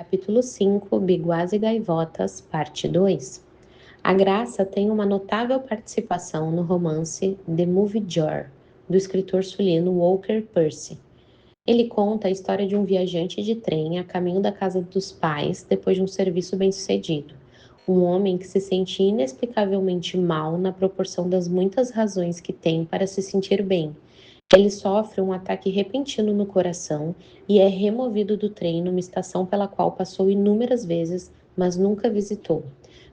Capítulo 5, Biguás e Gaivotas, parte 2. A Graça tem uma notável participação no romance The Movie Jar, do escritor sulino Walker Percy. Ele conta a história de um viajante de trem a caminho da casa dos pais depois de um serviço bem-sucedido. Um homem que se sente inexplicavelmente mal na proporção das muitas razões que tem para se sentir bem. Ele sofre um ataque repentino no coração e é removido do trem numa estação pela qual passou inúmeras vezes, mas nunca visitou.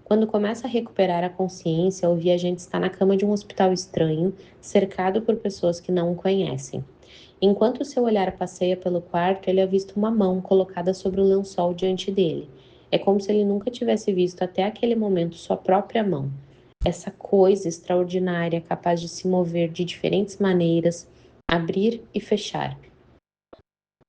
Quando começa a recuperar a consciência, o viajante está na cama de um hospital estranho, cercado por pessoas que não o conhecem. Enquanto seu olhar passeia pelo quarto, ele avista uma mão colocada sobre o lençol diante dele. É como se ele nunca tivesse visto até aquele momento sua própria mão. Essa coisa extraordinária, capaz de se mover de diferentes maneiras, abrir e fechar.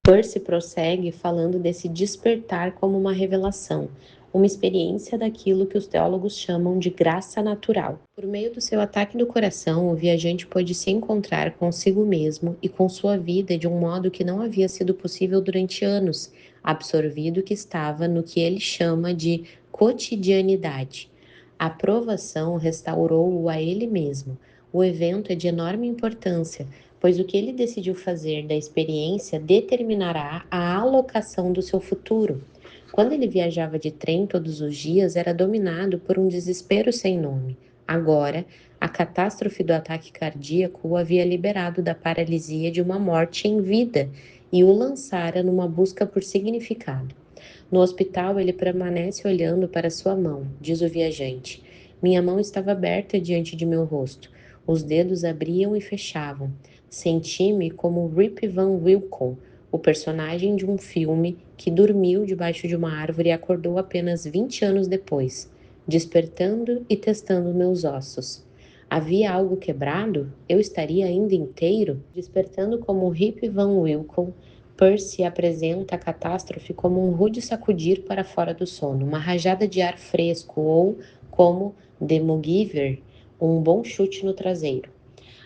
Percy prossegue falando desse despertar como uma revelação, uma experiência daquilo que os teólogos chamam de graça natural. Por meio do seu ataque do coração, o viajante pôde se encontrar consigo mesmo e com sua vida de um modo que não havia sido possível durante anos, absorvido que estava no que ele chama de cotidianidade. A provação restaurou-o a ele mesmo. O evento é de enorme importância, pois o que ele decidiu fazer da experiência determinará a alocação do seu futuro. Quando ele viajava de trem todos os dias, era dominado por um desespero sem nome. Agora, a catástrofe do ataque cardíaco o havia liberado da paralisia de uma morte em vida e o lançara numa busca por significado. No hospital, ele permanece olhando para sua mão, diz o viajante. Minha mão estava aberta diante de meu rosto. Os dedos abriam e fechavam. Senti-me como Rip Van Winkle, o personagem de um filme que dormiu debaixo de uma árvore e acordou apenas 20 anos depois, despertando e testando meus ossos. Havia algo quebrado? Eu estaria ainda inteiro? Despertando como Rip Van Winkle, Percy apresenta a catástrofe como um rude sacudir para fora do sono, uma rajada de ar fresco ou, como The MacGyver, um bom chute no traseiro.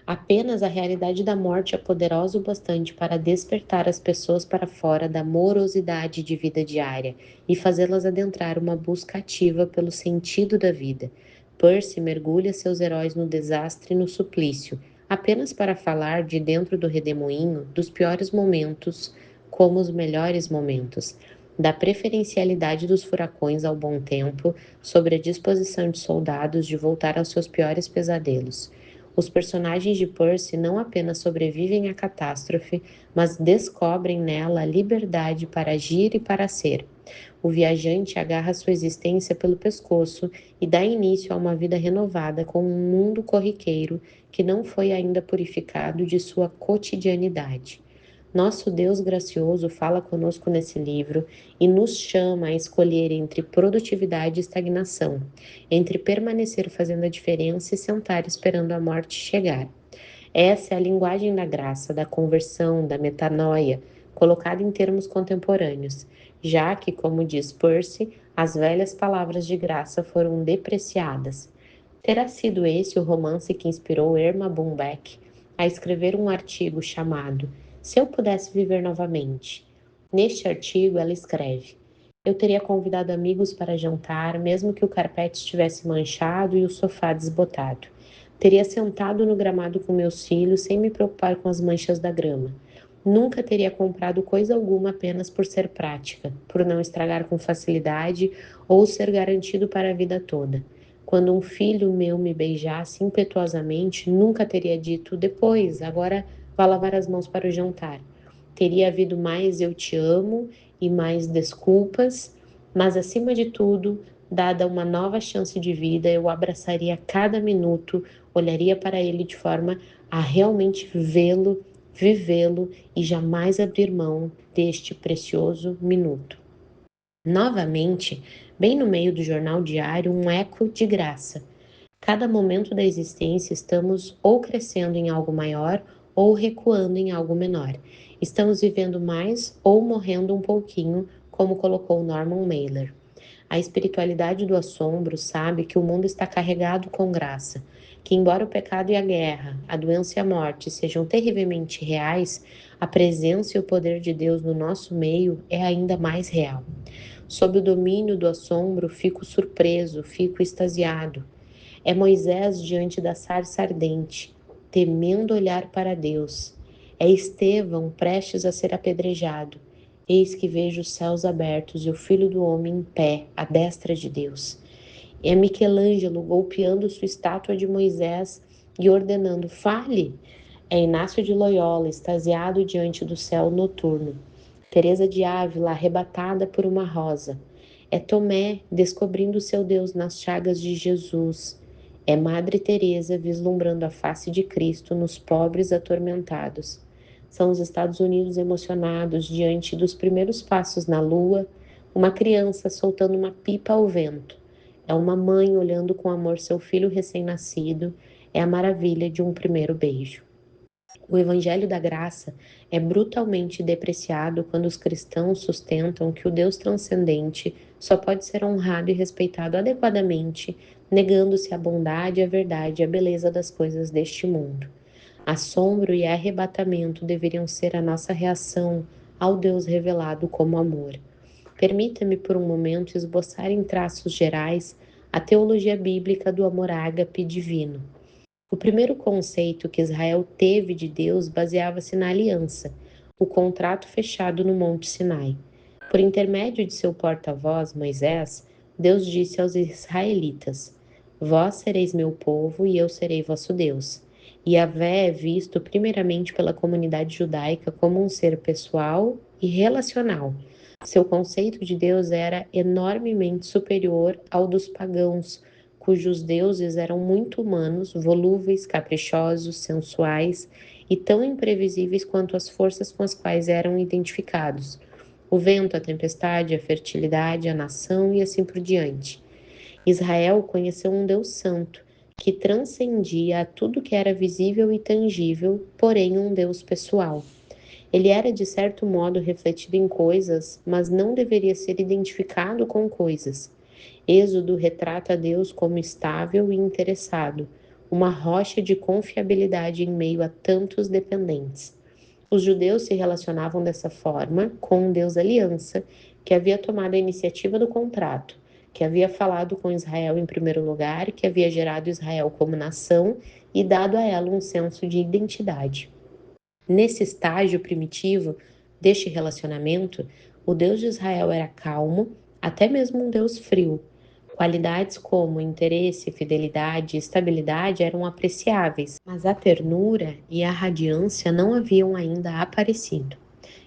Apenas a realidade da morte é poderosa o bastante para despertar as pessoas para fora da morosidade de vida diária e fazê-las adentrar uma busca ativa pelo sentido da vida. Percy mergulha seus heróis no desastre e no suplício, apenas para falar de dentro do redemoinho dos piores momentos como os melhores momentos, da preferencialidade dos furacões ao bom tempo sobre a disposição de soldados de voltar aos seus piores pesadelos. Os personagens de Percy não apenas sobrevivem à catástrofe, mas descobrem nela a liberdade para agir e para ser. O viajante agarra sua existência pelo pescoço e dá início a uma vida renovada com um mundo corriqueiro que não foi ainda purificado de sua cotidianidade. Nosso Deus gracioso fala conosco nesse livro e nos chama a escolher entre produtividade e estagnação, entre permanecer fazendo a diferença e sentar esperando a morte chegar. Essa é a linguagem da graça, da conversão, da metanoia, colocada em termos contemporâneos, já que, como diz Percy, as velhas palavras de graça foram depreciadas. Terá sido esse o romance que inspirou Irma Bumbeck a escrever um artigo chamado Se Eu Pudesse Viver Novamente. Neste artigo, ela escreve: Eu teria convidado amigos para jantar, mesmo que o carpete estivesse manchado e o sofá desbotado. Teria sentado no gramado com meus filhos sem me preocupar com as manchas da grama. Nunca teria comprado coisa alguma apenas por ser prática, por não estragar com facilidade ou ser garantido para a vida toda. Quando um filho meu me beijasse impetuosamente, nunca teria dito depois, agora vá lavar as mãos para o jantar. Teria havido mais eu te amo e mais desculpas, mas acima de tudo, dada uma nova chance de vida, eu abraçaria cada minuto, olharia para ele de forma a realmente vê-lo, vivê-lo e jamais abrir mão deste precioso minuto. Novamente, bem no meio do jornal diário, um eco de graça. Cada momento da existência estamos ou crescendo em algo maior ou recuando em algo menor. Estamos vivendo mais ou morrendo um pouquinho, como colocou Norman Mailer. A espiritualidade do assombro sabe que o mundo está carregado com graça. que embora o pecado e a guerra, a doença e a morte sejam terrivelmente reais, a presença e o poder de Deus no nosso meio é ainda mais real. Sob o domínio do assombro, fico surpreso, fico extasiado. É Moisés diante da sarça ardente, temendo olhar para Deus. É Estevão prestes a ser apedrejado. Eis que vejo os céus abertos e o Filho do Homem em pé, à destra de Deus. É Michelangelo golpeando sua estátua de Moisés e ordenando: fale. É Inácio de Loyola extasiado diante do céu noturno. Teresa de Ávila arrebatada por uma rosa. É Tomé descobrindo seu Deus nas chagas de Jesus. É Madre Teresa vislumbrando a face de Cristo nos pobres atormentados. São os Estados Unidos emocionados diante dos primeiros passos na lua, uma criança soltando uma pipa ao vento. É uma mãe olhando com amor seu filho recém-nascido, é a maravilha de um primeiro beijo. O Evangelho da Graça é brutalmente depreciado quando os cristãos sustentam que o Deus transcendente só pode ser honrado e respeitado adequadamente, negando-se a bondade, a verdade e a beleza das coisas deste mundo. Assombro e arrebatamento deveriam ser a nossa reação ao Deus revelado como amor. Permita-me por um momento esboçar em traços gerais a teologia bíblica do amor ágape divino. O primeiro conceito que Israel teve de Deus baseava-se na aliança, o contrato fechado no Monte Sinai. Por intermédio de seu porta-voz, Moisés, Deus disse aos israelitas: Vós sereis meu povo e eu serei vosso Deus. Yahvé é visto primeiramente pela comunidade judaica como um ser pessoal e relacional. Seu conceito de Deus era enormemente superior ao dos pagãos, cujos deuses eram muito humanos, volúveis, caprichosos, sensuais e tão imprevisíveis quanto as forças com as quais eram identificados: o vento, a tempestade, a fertilidade, a nação e assim por diante. Israel conheceu um Deus santo, que transcendia a tudo que era visível e tangível, porém um Deus pessoal. Ele era de certo modo refletido em coisas, mas não deveria ser identificado com coisas. Êxodo retrata Deus como estável e interessado, uma rocha de confiabilidade em meio a tantos dependentes. Os judeus se relacionavam dessa forma com um Deus aliança, que havia tomado a iniciativa do contrato, que havia falado com Israel em primeiro lugar, que havia gerado Israel como nação e dado a ela um senso de identidade. Nesse estágio primitivo deste relacionamento, o Deus de Israel era calmo, até mesmo um Deus frio. Qualidades como interesse, fidelidade e estabilidade eram apreciáveis, mas a ternura e a radiância não haviam ainda aparecido.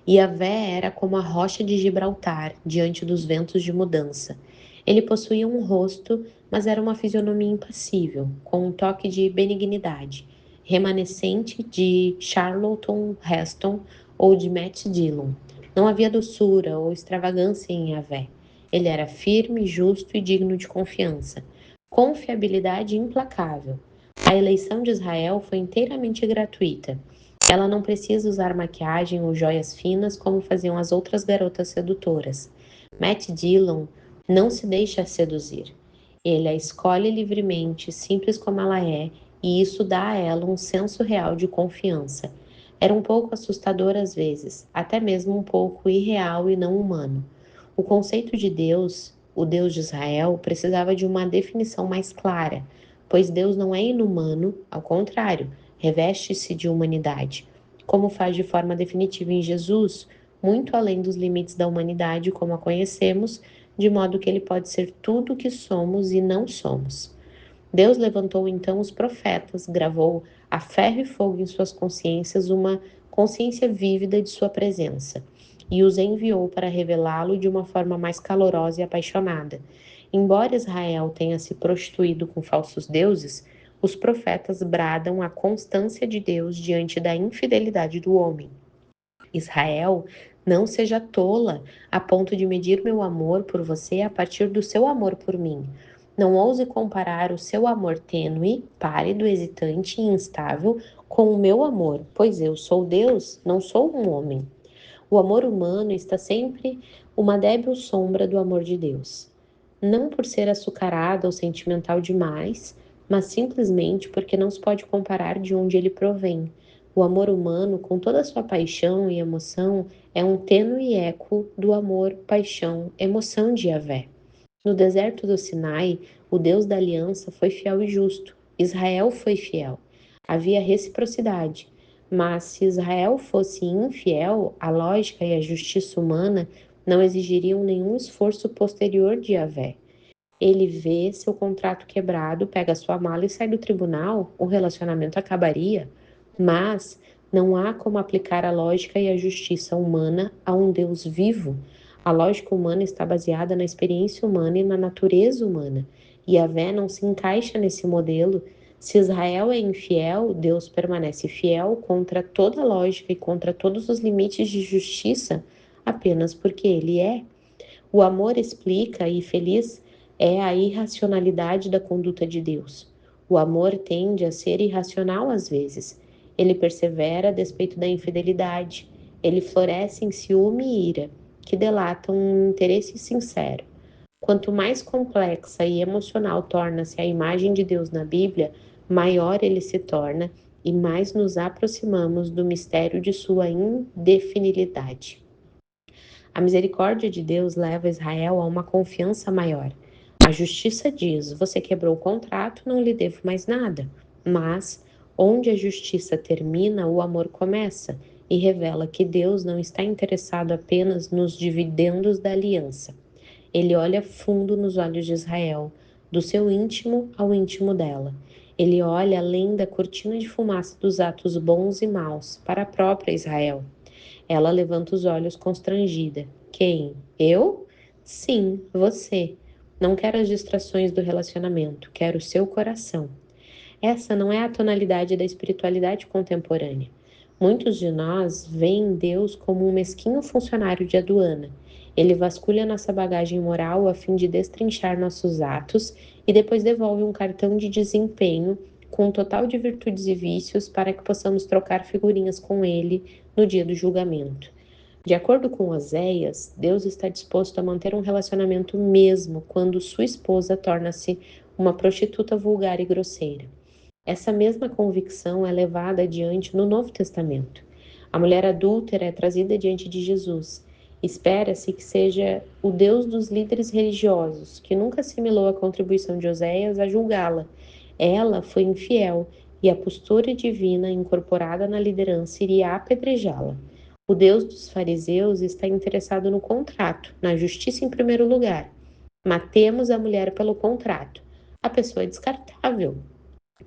Yahvé era como a rocha de Gibraltar diante dos ventos de mudança. Ele possuía um rosto, mas era uma fisionomia impassível, com um toque de benignidade, remanescente de Charlton Heston ou de Matt Dillon. Não havia doçura ou extravagância em Yahvé. Ele era firme, justo e digno de confiança. Confiabilidade implacável. A eleição de Israel foi inteiramente gratuita. Ela não precisa usar maquiagem ou joias finas como faziam as outras garotas sedutoras. Matt Dillon não se deixa seduzir. Ele a escolhe livremente, simples como ela é, e isso dá a ela um senso real de confiança. Era um pouco assustador às vezes, até mesmo um pouco irreal e não humano. O conceito de Deus, o Deus de Israel, precisava de uma definição mais clara, pois Deus não é inumano, ao contrário, reveste-se de humanidade, como faz de forma definitiva em Jesus, muito além dos limites da humanidade como a conhecemos, de modo que ele pode ser tudo o que somos e não somos. Deus levantou então os profetas, gravou a ferro e fogo em suas consciências uma consciência vívida de sua presença e os enviou para revelá-lo de uma forma mais calorosa e apaixonada. Embora Israel tenha se prostituído com falsos deuses, os profetas bradam a constância de Deus diante da infidelidade do homem. Israel, não seja tola a ponto de medir meu amor por você a partir do seu amor por mim. Não ouse comparar o seu amor tênue, pálido, hesitante e instável com o meu amor, pois eu sou Deus, não sou um homem. O amor humano está sempre uma débil sombra do amor de Deus. Não por ser açucarado ou sentimental demais, mas simplesmente porque não se pode comparar de onde ele provém. O amor humano, com toda a sua paixão e emoção, é um tênue eco do amor, paixão, emoção de Yahvé. No deserto do Sinai, o Deus da aliança foi fiel e justo. Israel foi fiel. Havia reciprocidade. Mas se Israel fosse infiel, a lógica e a justiça humana não exigiriam nenhum esforço posterior de Yahvé. Ele vê seu contrato quebrado, pega sua mala e sai do tribunal, o relacionamento acabaria. Mas não há como aplicar a lógica e a justiça humana a um Deus vivo. A lógica humana está baseada na experiência humana e na natureza humana. E Yahvé não se encaixa nesse modelo. Se Israel é infiel, Deus permanece fiel contra toda lógica e contra todos os limites de justiça, apenas porque ele é. O amor explica e feliz é a irracionalidade da conduta de Deus. O amor tende a ser irracional às vezes. Ele persevera a despeito da infidelidade. Ele floresce em ciúme e ira, que delatam um interesse sincero. Quanto mais complexa e emocional torna-se a imagem de Deus na Bíblia, maior ele se torna e mais nos aproximamos do mistério de sua indefinibilidade. A misericórdia de Deus leva Israel a uma confiança maior. A justiça diz: você quebrou o contrato, não lhe devo mais nada. Mas, onde a justiça termina, o amor começa e revela que Deus não está interessado apenas nos dividendos da aliança. Ele olha fundo nos olhos de Israel, do seu íntimo ao íntimo dela. Ele olha além da cortina de fumaça dos atos bons e maus para a própria Israel. Ela levanta os olhos constrangida. Quem? Eu? Sim, você. Não quero as distrações do relacionamento, quero o seu coração. Essa não é a tonalidade da espiritualidade contemporânea. Muitos de nós veem Deus como um mesquinho funcionário de aduana. Ele vasculha nossa bagagem moral a fim de destrinchar nossos atos e depois devolve um cartão de desempenho com um total de virtudes e vícios para que possamos trocar figurinhas com ele no dia do julgamento. De acordo com Oséias, Deus está disposto a manter um relacionamento mesmo quando sua esposa torna-se uma prostituta vulgar e grosseira. Essa mesma convicção é levada adiante no Novo Testamento. A mulher adúltera é trazida diante de Jesus. Espera-se que seja o Deus dos líderes religiosos, que nunca assimilou a contribuição de Oséias a julgá-la. Ela foi infiel e a postura divina incorporada na liderança iria apedrejá-la. O Deus dos fariseus está interessado no contrato, na justiça em primeiro lugar. Matemos a mulher pelo contrato. A pessoa é descartável.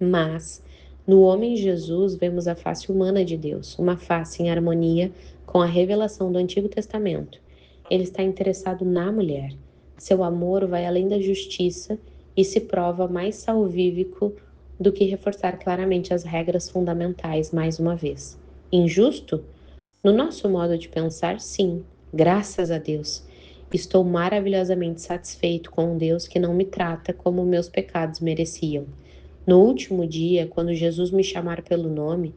Mas no homem Jesus vemos a face humana de Deus, uma face em harmonia com a revelação do Antigo Testamento. Ele está interessado na mulher. Seu amor vai além da justiça e se prova mais salvífico do que reforçar claramente as regras fundamentais mais uma vez. Injusto? No nosso modo de pensar, sim, graças a Deus. Estou maravilhosamente satisfeito com um Deus que não me trata como meus pecados mereciam. No último dia, quando Jesus me chamar pelo nome,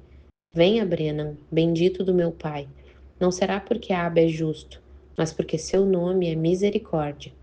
venha, Brennan, bendito do meu Pai. Não será porque Abba é justo, mas porque seu nome é misericórdia.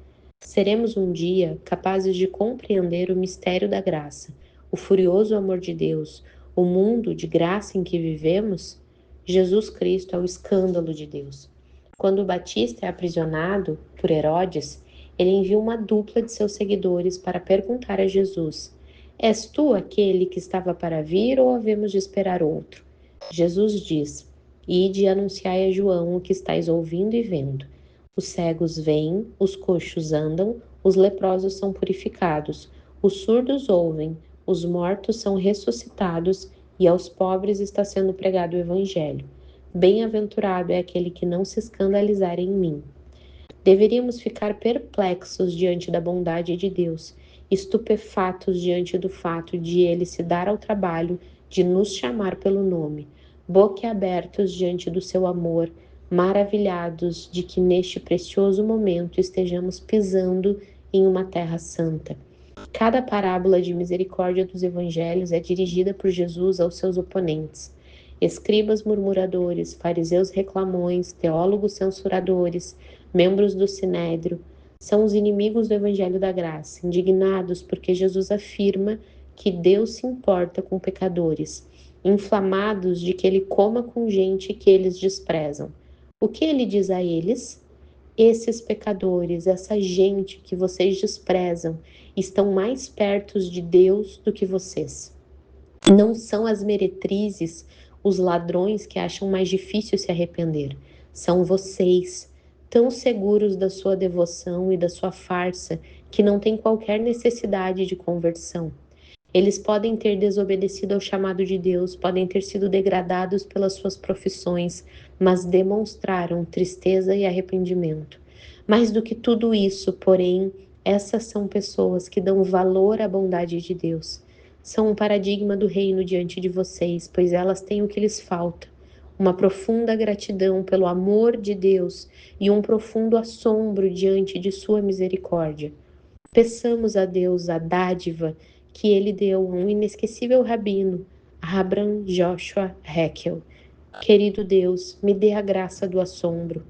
Seremos um dia capazes de compreender o mistério da graça, o furioso amor de Deus, o mundo de graça em que vivemos. Jesus Cristo é o escândalo de Deus. Quando o Batista é aprisionado por Herodes, ele envia uma dupla de seus seguidores para perguntar a Jesus: És tu aquele que estava para vir ou havemos de esperar outro? Jesus diz: Ide e anunciai a João o que estáis ouvindo e vendo. Os cegos veem, os coxos andam, os leprosos são purificados, os surdos ouvem, os mortos são ressuscitados e aos pobres está sendo pregado o Evangelho. Bem-aventurado é aquele que não se escandalizar em mim. Deveríamos ficar perplexos diante da bondade de Deus, estupefatos diante do fato de ele se dar ao trabalho de nos chamar pelo nome, boquiabertos diante do seu amor, maravilhados de que neste precioso momento estejamos pisando em uma terra santa. Cada parábola de misericórdia dos evangelhos é dirigida por Jesus aos seus oponentes. Escribas murmuradores, fariseus reclamões, teólogos censuradores, membros do sinédrio, são os inimigos do evangelho da graça, indignados porque Jesus afirma que Deus se importa com pecadores, inflamados de que ele coma com gente que eles desprezam. O que ele diz a eles? Esses pecadores, essa gente que vocês desprezam, estão mais perto de Deus do que vocês. Não são as meretrizes, os ladrões que acham mais difícil se arrepender. São vocês, tão seguros da sua devoção e da sua farsa, que não têm qualquer necessidade de conversão. Eles podem ter desobedecido ao chamado de Deus, podem ter sido degradados pelas suas profissões, mas demonstraram tristeza e arrependimento. Mais do que tudo isso, porém, essas são pessoas que dão valor à bondade de Deus. São um paradigma do reino diante de vocês, pois elas têm o que lhes falta: uma profunda gratidão pelo amor de Deus e um profundo assombro diante de sua misericórdia. Peçamos a Deus a dádiva que ele deu a um inesquecível rabino, Abraham Joshua Heschel. Querido Deus, me dê a graça do assombro.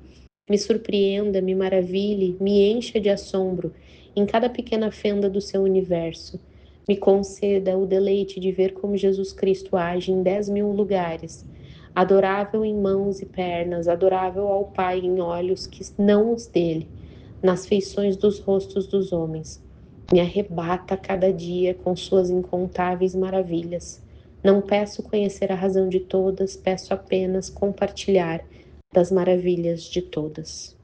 Me surpreenda, me maravilhe, me encha de assombro em cada pequena fenda do seu universo. Me conceda o deleite de ver como Jesus Cristo age em 10.000 lugares, adorável em mãos e pernas, adorável ao Pai em olhos que não os dele, nas feições dos rostos dos homens. Me arrebata a cada dia com suas incontáveis maravilhas. Não peço conhecer a razão de todas, peço apenas compartilhar das maravilhas de todas.